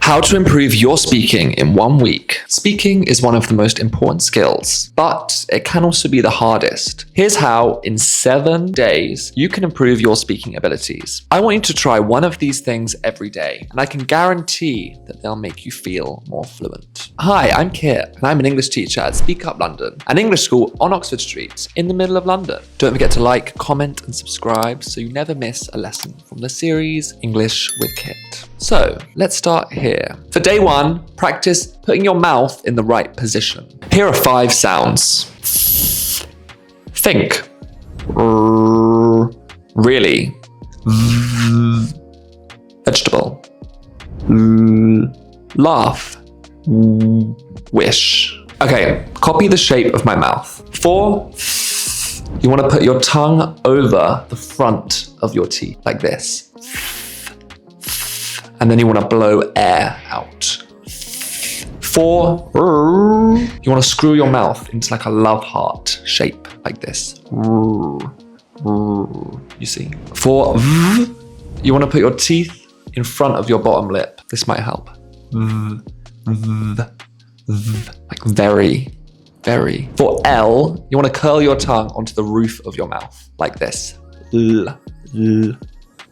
How to improve your speaking in 1 week. Speaking is one of the most important skills, but it can also be the hardest. Here's how, in 7 days, you can improve your speaking abilities. I want you to try one of these things every day, and I can guarantee that they'll make you feel more fluent. Hi, I'm Kit, and I'm an English teacher at Speak Up London, an English school on Oxford Street, in the middle of London. Don't forget to like, comment, and subscribe so you never miss a lesson from the series English with Kit. So, let's start here. For day 1, practice putting your mouth in the right position. Here are 5 sounds. Think. Really. Vegetable. Laugh. Wish. Okay, copy the shape of my mouth. For, you want to put your tongue over the front of your teeth, like this. And then you want to blow air out. For, you want to screw your mouth into like a love heart shape, like this. You see? For, you want to put your teeth in front of your bottom lip. This might help. Like very, very. For L, you want to curl your tongue onto the roof of your mouth, like this.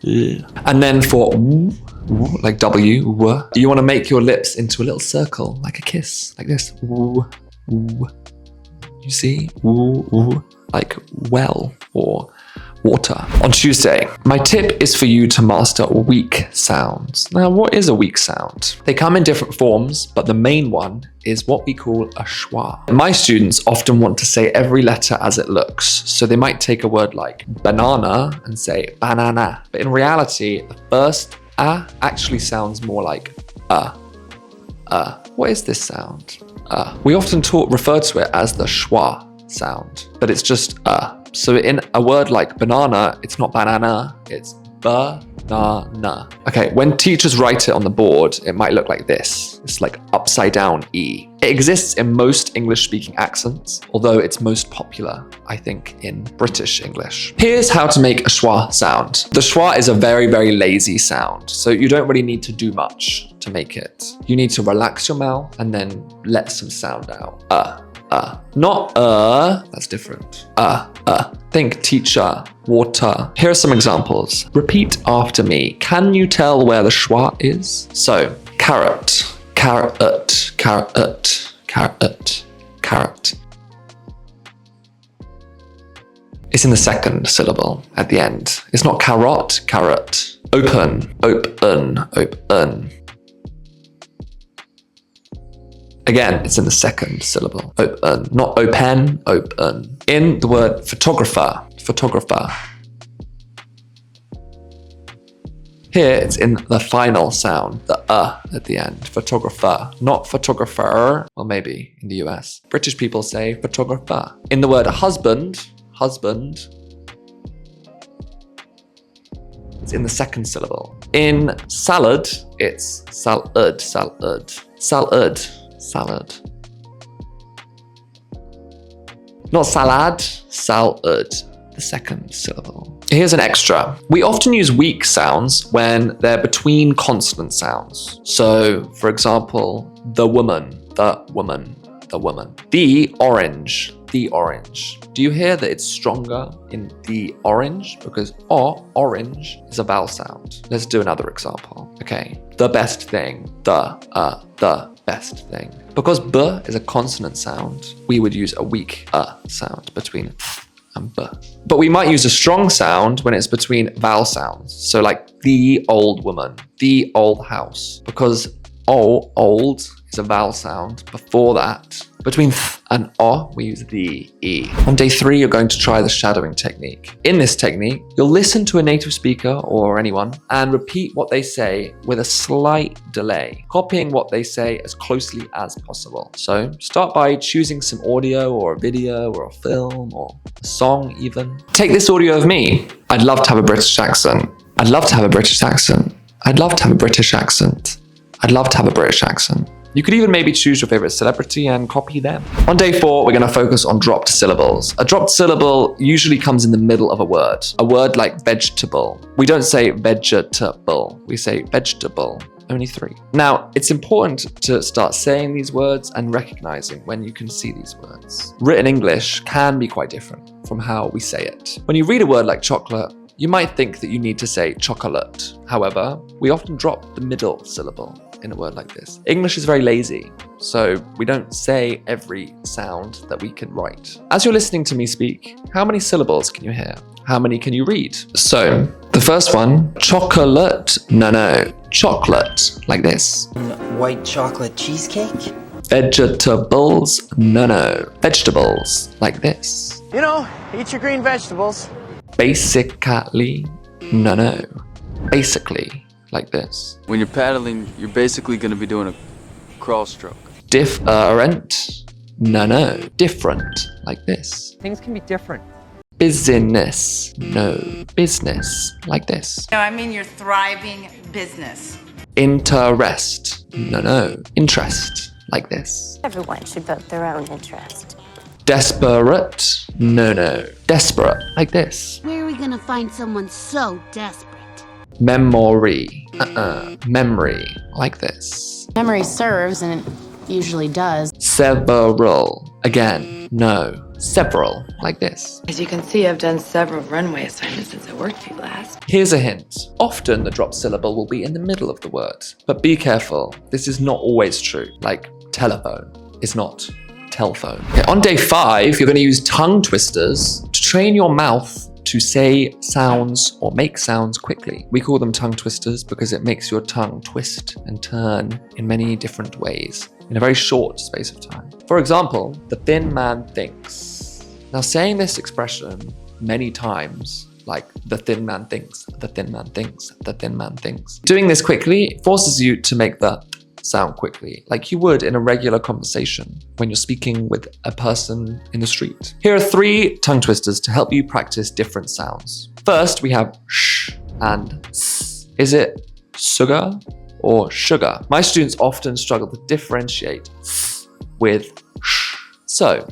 And then for like W, you want to make your lips into a little circle, like a kiss, like this. You see? Like well or water. On Tuesday, my tip is for you to master weak sounds. Now, what is a weak sound? They come in different forms, but the main one is what we call a schwa. My students often want to say every letter as it looks, so they might take a word like banana and say banana. But in reality, the first a actually sounds more like What is this sound? We often refer to it as the schwa sound, but it's just So in a word like banana, it's not banana, it's banana. Okay, when teachers write it on the board, it might look like this. It's like upside down E. It exists in most English-speaking accents, although it's most popular, I think, in British English. Here's how to make a schwa sound. The schwa is a very, very lazy sound, so you don't really need to do much to make it. You need to relax your mouth and then let some sound out. Not that's different. Think teacher, water. Here are some examples. Repeat after me. Can you tell where the schwa is? So, carrot, carrot, carrot, carrot, carrot. It's in the second syllable at the end. It's not carrot, carrot. Open, open, open. Again, it's in the second syllable. Open, not open, open. In the word photographer, photographer. Here, it's in the final sound, the at the end. Photographer, not photographer. Well, maybe in the US. British people say photographer. In the word husband, husband. It's in the second syllable. In salad, it's salad, salad, salad. Salad. Not salad, salad, the second syllable. Here's an extra. We often use weak sounds when they're between consonant sounds. So, for example, the woman, the woman, the woman. The orange, the orange. Do you hear that it's stronger in the orange? Because orange is a vowel sound. Let's do another example. Okay, the best thing, the best thing. Because b is a consonant sound, we would use a weak sound between th and b. But we might use a strong sound when it's between vowel sounds. So like the old woman, the old house. Because old is a vowel sound. Before that, between th and o, we use the e. On day 3, you're going to try the shadowing technique. In this technique, you'll listen to a native speaker or anyone and repeat what they say with a slight delay, copying what they say as closely as possible. So start by choosing some audio or a video or a film or a song even. Take this audio of me. I'd love to have a British accent. I'd love to have a British accent. I'd love to have a British accent. I'd love to have a British accent. You could even maybe choose your favorite celebrity and copy them. On day 4, we're going to focus on dropped syllables. A dropped syllable usually comes in the middle of a word. A word like vegetable. We don't say vegetable, we say vegetable. only 3. Now, it's important to start saying these words and recognizing when you can see these words. Written English can be quite different from how we say it. When you read a word like chocolate, you might think that you need to say chocolate. However, we often drop the middle syllable in a word like this. English is very lazy, so we don't say every sound that we can write. As you're listening to me speak, how many syllables can you hear? How many can you read? So, the first one, chocolate, no, chocolate, like this. White chocolate cheesecake? Vegetables, no, vegetables, like this. You know, eat your green vegetables. Basically, no, basically, like this. When you're paddling, you're basically going to be doing a crawl stroke. Different, no, different, like this. Things can be different. Business, no, business, like this. No, I mean your thriving business. Interest, no, interest, like this. Everyone should vote their own interest. Desperate, no, desperate, like this. Where are we gonna find someone so desperate? Memory, memory, like this. Memory serves, and it usually does. Several, again, no, several, like this. As you can see, I've done several runway assignments since I worked for you last. Here's a hint. Often the drop syllable will be in the middle of the word, but be careful. This is not always true. Like telephone is not telephone. Okay, on day 5, you're going to use tongue twisters to train your mouth to say sounds or make sounds quickly. We call them tongue twisters because it makes your tongue twist and turn in many different ways in a very short space of time. For example, the thin man thinks. Now, saying this expression many times, like the thin man thinks, the thin man thinks, the thin man thinks. Doing this quickly forces you to make the sound quickly, like you would in a regular conversation when you're speaking with a person in the street. Here are 3 tongue twisters to help you practice different sounds. First, we have sh and s. Is it sugar or sugar? My students often struggle to differentiate s with sh. So,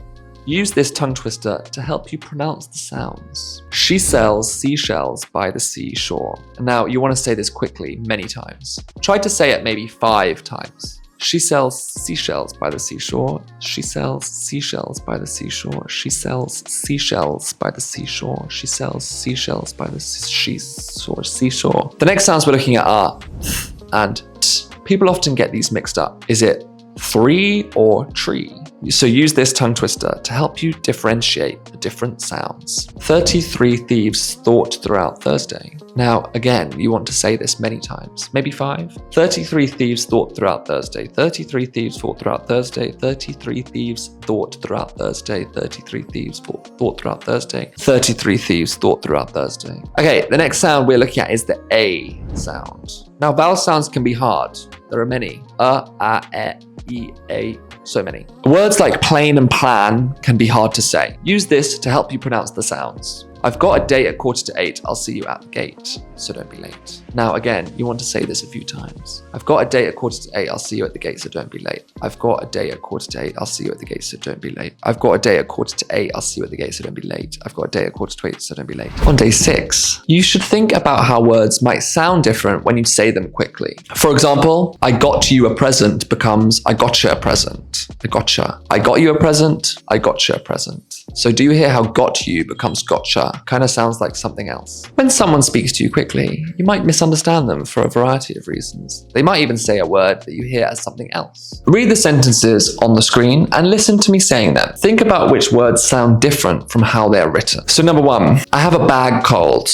use this tongue twister to help you pronounce the sounds. She sells seashells by the seashore. And now you want to say this quickly many times. Try to say it maybe 5 times. She sells seashells by the seashore. She sells seashells by the seashore. She sells seashells by the seashore. She sells seashells by the seashore. The next sounds we're looking at are th and t. People often get these mixed up. Is it 3 or tree? So use this tongue twister to help you differentiate the different sounds. 33 thieves thought throughout Thursday. Now, again, you want to say this many times, maybe 5. 33 thieves thought throughout Thursday. 33 thieves thought throughout Thursday. 33 thieves thought throughout Thursday. 33 thieves thought throughout Thursday. 33 thieves thought throughout Thursday. Okay, the next sound we're looking at is the A sound. Now, vowel sounds can be hard. There are many. A, E, A, so many. Words like plane and plan can be hard to say. Use this to help you pronounce the sounds. I've got a date at 7:45. I'll see you at the gate, so don't be late. Now again, you want to say this a few times. I've got a date at 7:45. I'll see you at the gate, so don't be late. I've got a date at 7:45. I'll see you at the gate, so don't be late. I've got a date at 7:45. I'll see you at the gate, so don't be late. I've got a date at 7:45, so don't be late. On day 6, you should think about how words might sound different when you say them quickly. For example, I got you a present becomes I gotcha a present. I gotcha. I got you a present. I gotcha a present. So do you hear how got you becomes gotcha? Kind of sounds like something else. When someone speaks to you quickly, you might misunderstand them for a variety of reasons. They might even say a word that you hear as something else. Read the sentences on the screen and listen to me saying them. Think about which words sound different from how they're written. So number 1, I have a bad cold.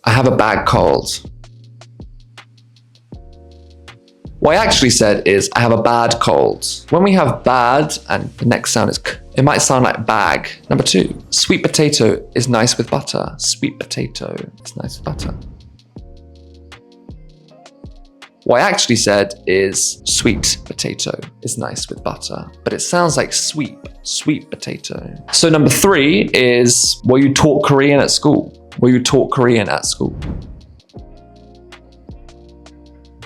I have a bad cold. What I actually said is I have a bad cold. When we have bad and the next sound is k, it might sound like bag. Number 2, sweet potato is nice with butter. Sweet potato is nice with butter. What I actually said is sweet potato is nice with butter, but it sounds like sweet potato. So number 3 is, were you taught Korean at school? Were you taught Korean at school?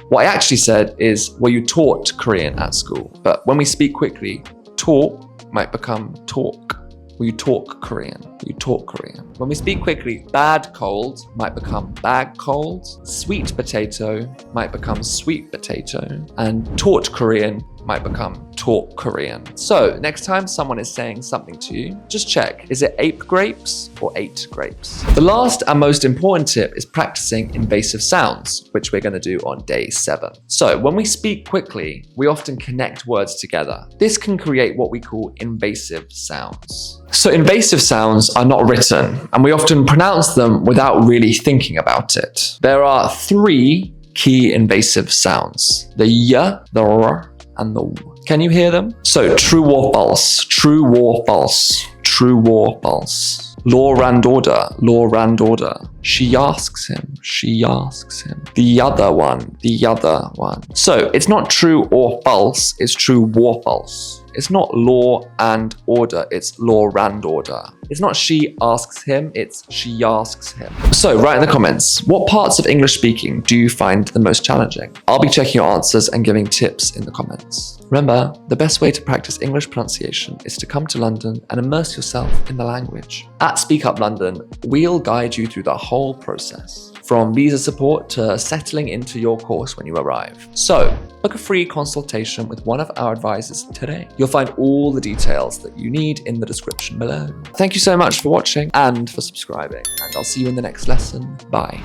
What I actually said is, were you taught Korean at school? But when we speak quickly, taught might become talk. Will you talk Korean? Will you talk Korean? When we speak quickly, bad cold might become bag cold. Sweet potato might become sweet potato. And taught Korean might become talk Korean. So next time someone is saying something to you, just check, is it ape grapes or 8 grapes? The last and most important tip is practicing invasive sounds, which we're going to do on day 7. So when we speak quickly, we often connect words together. This can create what we call invasive sounds. So invasive sounds are not written, and we often pronounce them without really thinking about it. There are 3 key invasive sounds: the y, the r, and the w. Can you hear them? So true or false, true or false, true or false. Law and order, law and order. She asks him, she asks him. The other one, the other one. So it's not true or false, it's true or false. It's not law and order, it's law and order. It's not she asks him, it's she asks him. So write in the comments, what parts of English speaking do you find the most challenging? I'll be checking your answers and giving tips in the comments. Remember, the best way to practice English pronunciation is to come to London and immerse yourself in the language. At Speak Up London, we'll guide you through the whole process, from visa support to settling into your course when you arrive. So, book a free consultation with one of our advisors today. You'll find all the details that you need in the description below. Thank you so much for watching and for subscribing, and I'll see you in the next lesson. Bye.